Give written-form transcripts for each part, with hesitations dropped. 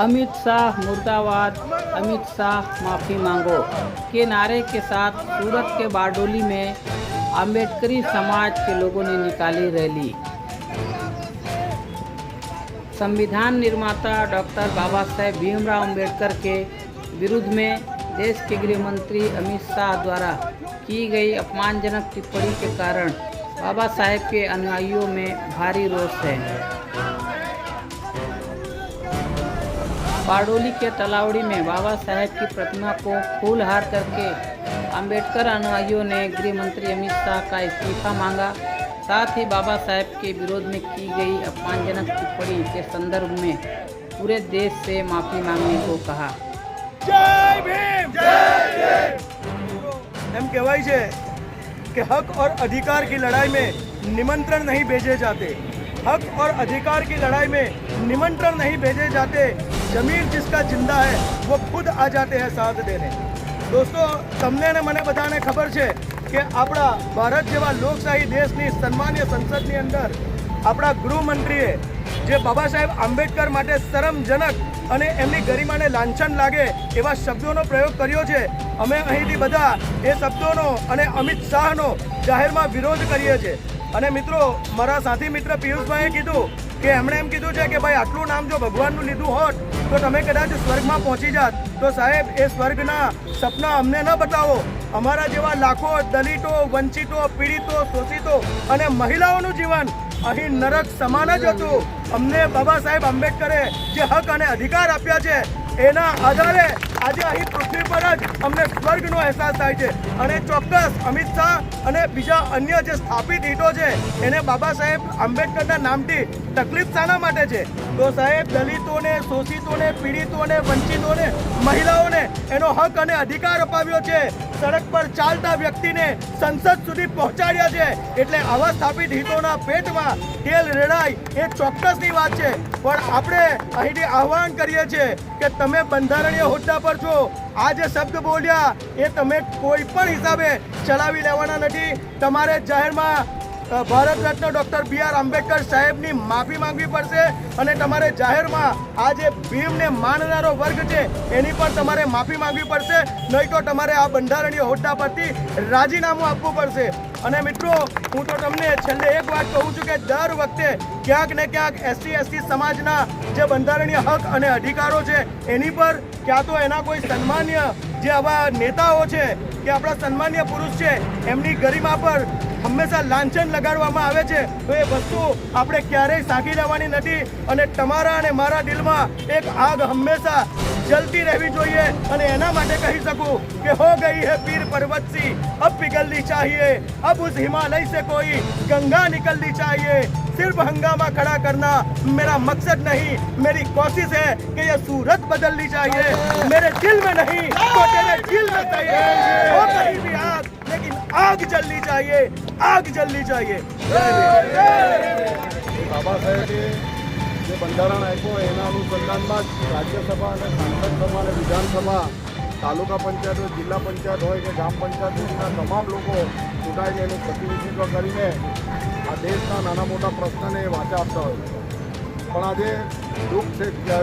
अमित शाह मुर्दाबाद, अमित शाह माफ़ी मांगो के नारे के साथ सूरत के बारडोली में आम्बेडकरी समाज के लोगों ने निकाली रैली। संविधान निर्माता डॉक्टर बाबा साहेब भीमराव अम्बेडकर के विरुद्ध में देश के गृह मंत्री अमित शाह द्वारा की गई अपमानजनक टिप्पणी के कारण बाबा साहेब के अनुयायियों में भारी रोष है। बारडोली के तलावड़ी में बाबा साहेब की प्रतिमा को फूलहार करके अंबेडकर अनुयायियों ने गृह मंत्री अमित शाह का इस्तीफा मांगा। साथ ही बाबा साहेब के विरोध में की गई अपमानजनक टिप्पणी के संदर्भ में पूरे देश से माफ़ी मांगने को कहा। जय भीम, जय भीम। एम कहवाय छे कि हक और अधिकार की लड़ाई में निमंत्रण नहीं भेजे जाते। हक और अधिकार की लड़ाई में निमंत्रण नहीं भेजे जाते। जमीर जिसका जिंदा है वो खुद आ जाते हैं साथ देने। दोस्तों, तमने ने मने बधाने खबर छे कि अपना भारत जेवा लोकशाही देशनी सन्मान्य संसदनी अंदर अपना गृहमंत्रीए जे बाबा साहेब आंबेडकर माटे शरमजनक अने एमनी गरिमाने लांछन लागे एवा शब्दोनो प्रयोग कर्यो छे। अमे અહીંથી બધા એ શબ્દોનો અને અમિત શાહનો જાહેરમાં વિરોધ કરીએ છીએ। અને મિત્રો, મારા સાથી મિત્ર પિયુષભાઈએ કીધું કે એમણે એમ કીધું છે કે ભાઈ આટલું નામ જો ભગવાનનું લીધું હોત તો તમે કદાચ સ્વર્ગમાં પહોંચી જાત। તો સાહેબ, એ સ્વર્ગના સપના અમને ન બતાવો। અમારા જેવા લાખો દલિતો, વંચિતો, પીડિતો, શોષિતો અને મહિલાઓનું જીવન અહીં નરક સમાન જ હતું। અમને બાબા સાહેબ આંબેડકરે જે હક અને અધિકાર આપ્યા છે એના આધારે આજે અહીં પૃથ્વી પર જ અમને સ્વર્ગનો અહેસાસ થાય છે। અને ચોક્કસ અમિત શાહ અને બીજા અન્ય જે સ્થાપિત હિતો છે એને બાબા સાહેબ આંબેડકરના નામથી તકલીફ શાના માટે છે? તો સાહેબ, દલિતોને, શોષિતોને, પીડિતોને, વંચિતોને, મહિલાઓને એનો હક અને અધિકાર અપાવ્યો છે। સડક પર ચાલતા વ્યક્તિને સંસદ સુધી પહોંચાડ્યા છે। એટલે આવા સ્થાપિત હિતોના પેટમાં તેલ રેડાય એ ચોક્કસની વાત છે। પણ આપણે અહીંથી આહ્વાન કરીએ છીએ કે તમે બંધારણીય હોદ્દા પર છો। આ જે શબ્દ બોલ્યા એ તમે કોઈ પણ હિસાબે ચલાવી લેવાના નથી। તમારે જાહેરમાં ભારત રત્ન ડૉક્ટર BR આંબેડકર સાહેબની માફી માંગવી પડશે અને તમારે જાહેરમાં આ જે ભીમને માનનારો વર્ગ છે એની પણ તમારે માફી માંગવી પડશે। નહીં તો તમારે આ બંધારણીય હોદ્દા પરથી રાજીનામું આપવું પડશે। અને મિત્રો, હું તો તમને છેલ્લે એક વાત કહું છું કે દર વખતે ક્યાંક ને ક્યાંક SC/ST સમાજના જે બંધારણીય હક અને અધિકારો છે એની પર ક્યાં તો એના કોઈ સન્માન્ય જે આવા નેતાઓ છે કે આપણા સન્માન્ય પુરુષ છે એમની ગરિમા પર હંમેશા લાંછન લગાડવામાં આવે છે। તો એ વસ્તુ આપણે ક્યારેય સાંકી લેવાની નથી। અને તમારા અને મારા દિલમાં એક આગ હંમેશા जलती रहनी चाहिए। અને એના માટે કહી सकूं कि हो गई है पीर पर्वत सी अब पिघलनी चाहिए। अब उस हिमालय से कोई गंगा निकलनी चाहिए। सिर्फ हंगामा खड़ा करना मेरा मकसद नहीं, मेरी कोशिश है कि ये सूरत बदलनी चाहिए। मेरे दिल में नहीं तो तेरे दिल में चाहिए। हो कहीं भी आग, लेकिन आग जलनी चाहिए, आग जलनी चाहिए। बाबा साहेब જે બંધારણ આપ્યો એના અનુસંધાનમાં જ રાજ્યસભા અને સાંસદ સભા અને વિધાનસભા, તાલુકા પંચાયત હોય, જિલ્લા પંચાયત હોય કે ગ્રામ પંચાયત સુધીના તમામ લોકો ચૂંટાઈને એનું પ્રતિનિધિત્વ કરીને આ દેશના નાના મોટા પ્રશ્નને વાચા આપતા હોય છે। પણ આજે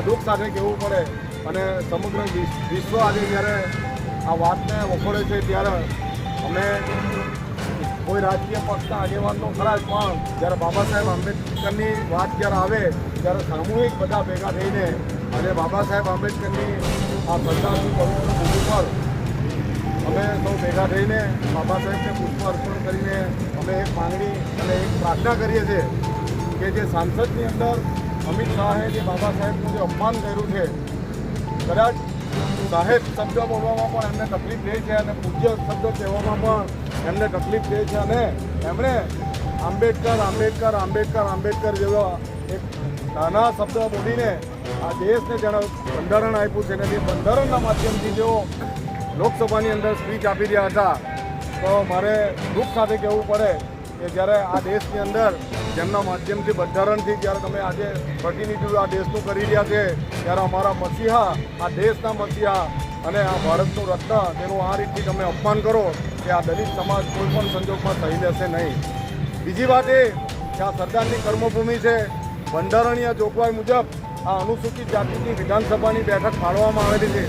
દુઃખ સાથે કહેવું પડે અને સમગ્ર વિશ્વ આજે જ્યારે આ વાતને વખોડે છે ત્યારે અમે કોઈ રાજકીય પક્ષના આગેવાનનો ખરા જ, પણ જ્યારે બાબા સાહેબ આંબેડકરની વાત જ્યારે આવે ત્યારે સામૂહિક બધા ભેગા થઈને અને બાબા સાહેબ આંબેડકરની આ શ્રદ્ધાની પવિત્ર ભૂમિ પર અમે સૌ ભેગા થઈને બાબા સાહેબને પુષ્પ અર્પણ કરીને અમે એક માંગણી અને એક પ્રાર્થના કરીએ છીએ કે જે સંસદની અંદર અમિત શાહે જે બાબા સાહેબનું જે અપમાન કર્યું છે, કદાચ સાહેબ શબ્દ બોલવામાં પણ એમને તકલીફ રહે છે અને પૂજ્ય શબ્દ કહેવામાં પણ એમને તકલીફ રહે છે। અને એમણે આંબેડકર આંબેડકર આંબેડકર આંબેડકર જેવા એક નાના શબ્દ બોલીને આ દેશને જેણે બંધારણ આપ્યું છે અને તે બંધારણના માધ્યમથી જેઓ લોકસભાની અંદર સ્પીચ આપી રહ્યા હતા, તો મારે દુઃખ સાથે કહેવું પડે કે જ્યારે આ દેશની અંદર જેમના માધ્યમથી બંધારણથી જ્યારે તમે આજે પ્રતિનિધિત્વ આ દેશનું કરી રહ્યા છે, ત્યારે અમારા મસીહા, આ દેશના મસીહા અને આ ભારતનું રત્ન, તેનું આ રીતથી તમે અપમાન કરો કે આ દલિત સમાજ કોઈ પણ સંજોગમાં સહી લેશે નહીં। બીજી વાત એ કે આ સરદારની કર્મભૂમિ છે। બંધારણીય જોગવાઈ મુજબ આ અનુસૂચિત જાતિની વિધાનસભાની બેઠક ફાળવવામાં આવેલી છે.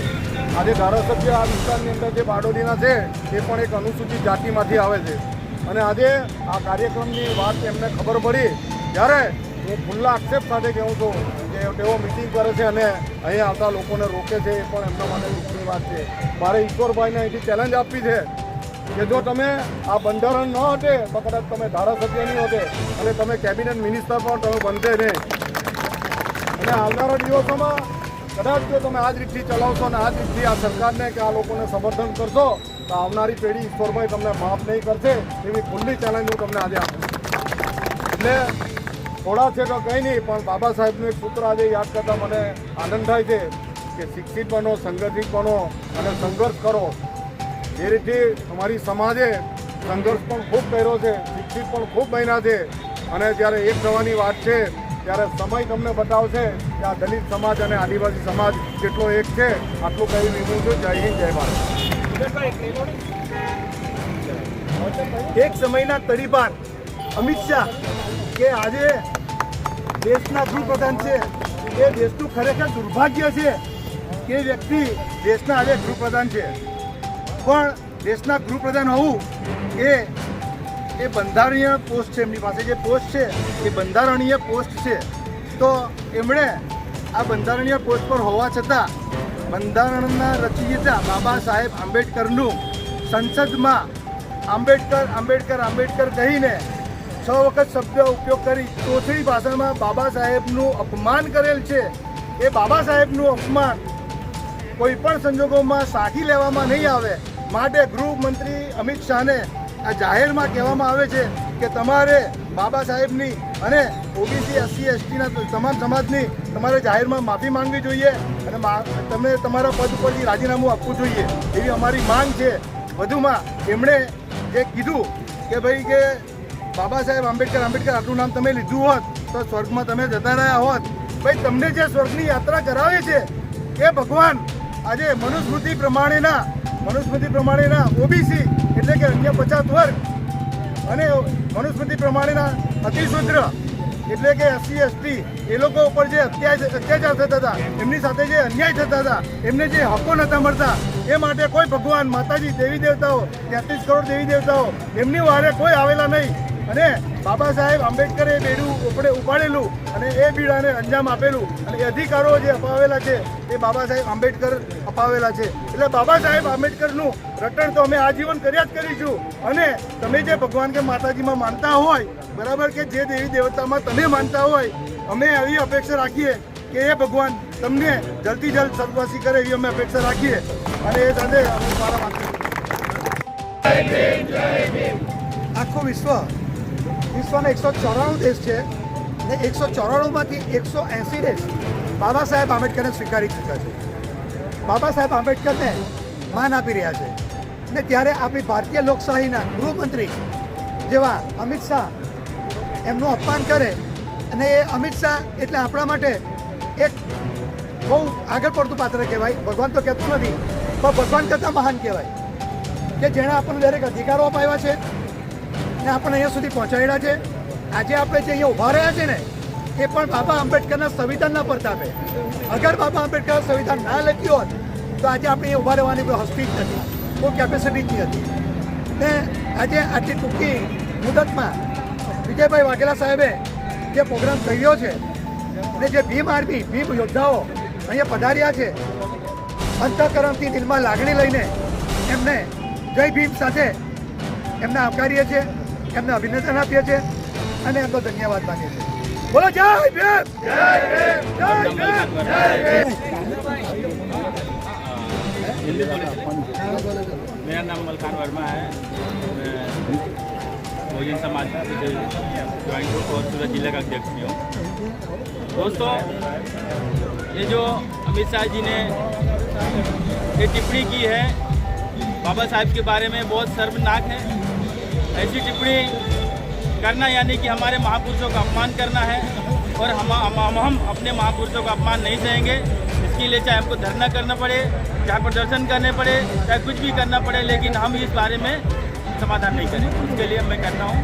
આજે ધારાસભ્ય આ વિસ્તારની અંદર જે બારડોલીના છે એ પણ એક અનુસૂચિત જાતિમાંથી આવે છે અને આજે આ કાર્યક્રમની વાત એમને ખબર પડી ત્યારે હું ખુલ્લા આક્ષેપ સાથે કહું છું કે તેઓ મિટિંગ કરે છે અને અહીંયા આવતા લોકોને રોકે છે એ પણ એમના માટે દુઃખની વાત છે. મારે ઈશ્વરભાઈને અહીંથી ચેલેન્જ આપવી છે કે જો તમે આ બંધારણ ન હટે તો કદાચ તમે ધારાસભ્ય નહીં હોતે અને તમે કેબિનેટ મિનિસ્ટર પણ તમે બનશે નહીં. અને આવનારા દિવસોમાં કદાચ જો તમે આ જ રીતથી ચલાવશો અને આ જ રીતથી આ સરકારને કે આ લોકોને સમર્થન કરશો તો આવનારી પેઢી ઈશ્વરભાઈ તમને માફ નહીં કરશે એવી ખુલ્લી ચેલેન્જ હું તમને આજે આપું. એટલે થોડા છે તો કંઈ નહીં, પણ બાબા સાહેબનું એક સૂત્ર આજે યાદ કરતાં મને આનંદ થાય છે કે શિક્ષિત બનો, સંગઠિત બનો અને સંઘર્ષ કરો. એ રીતે અમારી સમાજે સંઘર્ષ પણ ખૂબ કર્યો છે, શિક્ષિત પણ ખૂબ બન્યા છે અને જ્યારે એક થવાની વાત છે ત્યારે સમય તમને બતાવશે કે આ દલિત સમાજ અને આદિવાસી સમાજ કેટલો એક છે. આટલું કહી વિનું છું. જય હિન્દ, જય ભારત. એક સમયના તડીપાર અમિત શાહ કે આજે દેશના ગૃહપ્રધાન છે, એ દેશનું ખરેખર દુર્ભાગ્ય છે કે વ્યક્તિ દેશના આજે ગૃહપ્રધાન છે, પણ દેશના ગૃહપ્રધાન હોવું એ બંધારણીય પોસ્ટ છે. એમની પાસે જે પોસ્ટ છે એ બંધારણીય પોસ્ટ છે. તો એમણે આ બંધારણીય પોસ્ટ પર હોવા છતાં બંધારણના રચયિતા બાબા સાહેબ આંબેડકરનું સંસદમાં આંબેડકર કહીને 6 વખત શબ્દ ઉપયોગ કરી તોછડી ભાષામાં બાબા સાહેબનું અપમાન કરેલ છે. એ બાબા સાહેબનું અપમાન કોઈ પણ સંજોગોમાં સાખી લેવામાં નહીં આવે. માટે ગૃહમંત્રી અમિત શાહને આ જાહેરમાં કહેવામાં આવે છે કે તમારે બાબા સાહેબની અને ઓબીસી એસસી એસટીના તમામ સમાજની તમારે જાહેરમાં માફી માંગવી જોઈએ અને તમે તમારા પદ ઉપરથી રાજીનામું આપવું જોઈએ એવી અમારી માંગ છે. વધુમાં એમણે જે કીધું કે ભાઈ કે બાબા સાહેબ આંબેડકર આટલું નામ તમે લીધું હોત તો સ્વર્ગમાં તમે જતા રહ્યા હોત. ભાઈ તમને જે સ્વર્ગની યાત્રા કરાવે છે એ ભગવાન આજે મનુસ્મૃતિ પ્રમાણેના ઓબીસી એટલે કે અન્ય 50 વર્ગ અને મનુસ્મૃતિ પ્રમાણેના અતિશૂદ્ર એટલે કે એસસી એસટી એ લોકો ઉપર જે અત્યાચાર થતા હતા, એમની સાથે જે અન્યાય થતા હતા, એમને જે હકો નહોતા મળતા, એ માટે કોઈ ભગવાન, માતાજી, દેવી દેવતાઓ, 33 કરોડ દેવી દેવતાઓ એમની વારે કોઈ આવેલા નહીં. અને બાબા સાહેબ આંબેડકરે બેડું ઉપાડેલું અને એ બીડાને અંજામ આપેલું અને એ અધિકારો જે અપાવેલા છે એ બાબા સાહેબ આંબેડકર અપાવેલા છે. એટલે બાબા સાહેબ આંબેડકરનું રટણ તો અમે આજીવન કર્યા જ કરીશું. અને તમે જે ભગવાન કે માતાજીમાં માનતા હોય, બરાબર, કે જે દેવી દેવતામાં તમે માનતા હોય, અમે એવી અપેક્ષા રાખીએ કે એ ભગવાન તમને જલ્દી જલ્દ સર્વવાસી કરે એવી અમે અપેક્ષા રાખીએ. અને એ સાથે અમે મારા આખું વિશ્વના 194 દેશ છે અને 194માંથી 180 દેશ બાબા સાહેબ આંબેડકરને સ્વીકારી ચૂક્યા છે. બાબા સાહેબ આંબેડકરને માન આપી રહ્યા છે. અને ત્યારે આપણી ભારતીય લોકશાહીના ગૃહમંત્રી જેવા અમિત શાહ એમનું અપમાન કરે. અને એ અમિત શાહ એટલે આપણા માટે એક બહુ આગળ પડતું પાત્ર કહેવાય. ભગવાન તો કહેતું નથી, પણ ભગવાન કરતાં મહાન કહેવાય કે જેણે આપણને દરેક અધિકારો અપાવ્યા છે ને આપણને અહીંયા સુધી પહોંચાડ્યા છે. આજે આપણે જે અહીંયા ઊભા રહ્યા છે ને એ પણ બાબા આંબેડકરના સંવિધાનના પ્રતાપે. અગર બાબા આંબેડકર સંવિધાન ના લખ્યું હોત તો આજે આપણે અહીંયા ઊભા રહેવાની કોઈ હસ્તી જ નથી, કોઈ કેપેસિટી જ નથી. ને આજે આટલી ટૂંકી મુદતમાં વિજયભાઈ વાઘેલા સાહેબે જે પ્રોગ્રામ કર્યો છે અને જે ભીમ યોદ્ધાઓ અહીંયા પધાર્યા છે, અંતઃકરણથી દિલમાં લાગણી લઈને એમને જય ભીમ સાથે એમને આવકારીએ છીએ, એમને અભિનંદન આપીએ છીએ અને એમનો ધન્યવાદ માનીએ છીએ. બોલો જય ભીમ, જય ભીમ, જય ભીમ, જય ભીમ. मेरा नाम मलखान वर्मा है. मैं बहुजन समाज ज्वाइंट ग्रुप और सूरत जिले का अध्यक्ष भी हूँ. दोस्तों, ये जो अमित शाह जी ने ये टिप्पणी की है बाबा साहब के बारे में बहुत शर्मनाक है. ऐसी टिप्पणी करना यानी कि हमारे महापुरुषों का अपमान करना है और हम अपने महापुरुषों का अपमान नहीं सहेंगे. इसके लिए चाहे हमको धरना करना पड़े, चाहे प्रदर्शन करने पड़े, चाहे कुछ भी करना पड़े, लेकिन हम इस बारे में समाधान नहीं करेंगे. इसके लिए मैं कहता हूँ